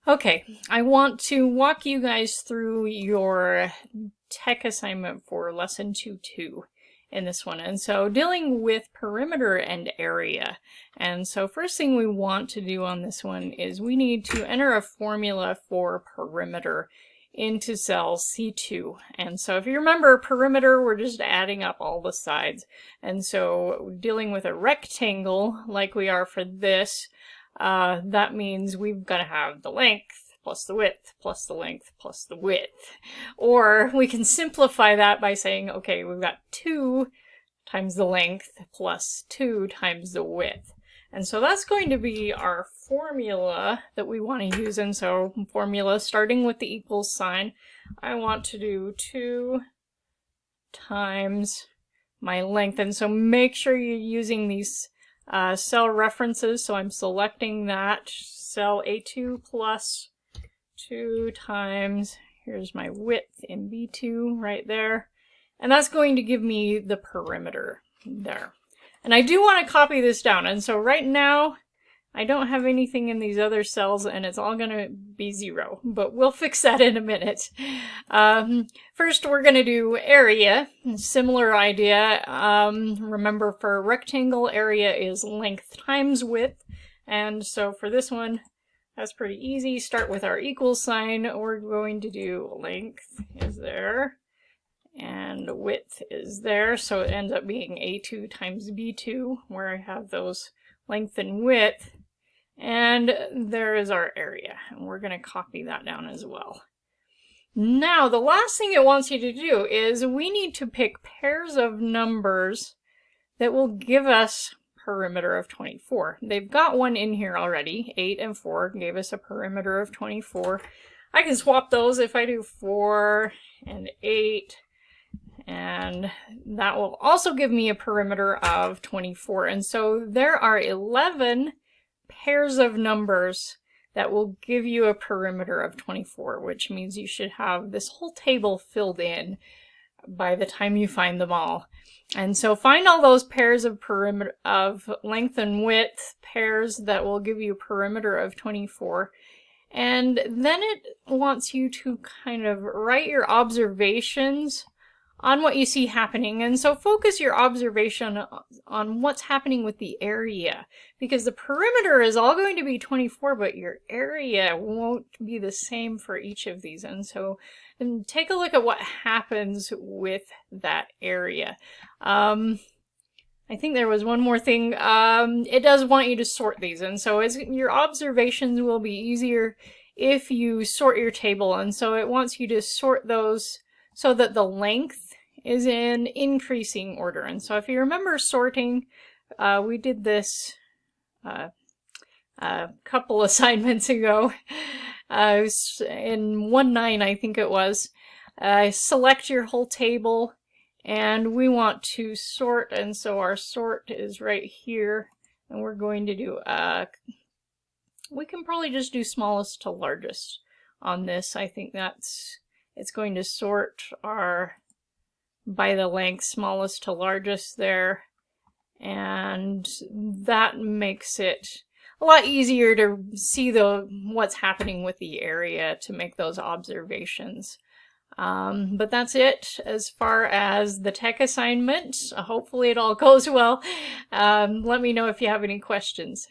Okay, I want to walk you guys through your tech assignment for lesson 2.2 in this one. And so dealing with perimeter and area. And so first thing we want to do on this one is we need to enter a formula for perimeter into cell C2. And so if you remember perimeter, we're just adding up all the sides. And so dealing with a rectangle like we are for this, that means we've got to have the length plus the width plus the length plus the width. Or we can simplify that by saying, okay, we've got 2 times the length plus 2 times the width. And so that's going to be our formula that we want to use. And so formula starting with the equals sign, I want to do 2 times my length. And so make sure you're using these cell references, so I'm selecting that cell A2 plus 2 times, here's my width in B2 right there, and that's going to give me the perimeter there. And I do want to copy this down, and so right now I don't have anything in these other cells and it's all going to be 0, but we'll fix that in a minute. First we're going to do area, similar idea. Remember for rectangle, area is length times width, and so for this one that's pretty easy. Start with our equal sign. We're going to do length is there and width is there, so it ends up being A2 times B2 where I have those length and width. And there is our area, and we're going to copy that down as well. Now, the last thing it wants you to do is we need to pick pairs of numbers that will give us perimeter of 24. They've got one in here already. 8 and 4 gave us a perimeter of 24. I can swap those if I do 4 and 8, and that will also give me a perimeter of 24. And so there are 11 pairs of numbers that will give you a perimeter of 24, which means you should have this whole table filled in by the time you find them all. And so find all those pairs of perimeter of length and width pairs that will give you a perimeter of 24. And then it wants you to kind of write your observations on what you see happening. And so focus your observation on what's happening with the area, because the perimeter is all going to be 24, but your area won't be the same for each of these. And so take a look at what happens with that area. I think there was one more thing. It does want you to sort these, and so your observations will be easier if you sort your table. And so it wants you to sort those so that the length is in increasing order. And so if you remember sorting, we did this a couple assignments ago. In 1.9, I think it was. Select your whole table, and we want to sort, and so our sort is right here, and we're going to do we can probably just do smallest to largest on this. I think it's going to sort our by the length, smallest to largest there, and that makes it a lot easier to see what's happening with the area to make those observations. But that's it as far as the tech assignment. Hopefully it all goes well. Let me know if you have any questions.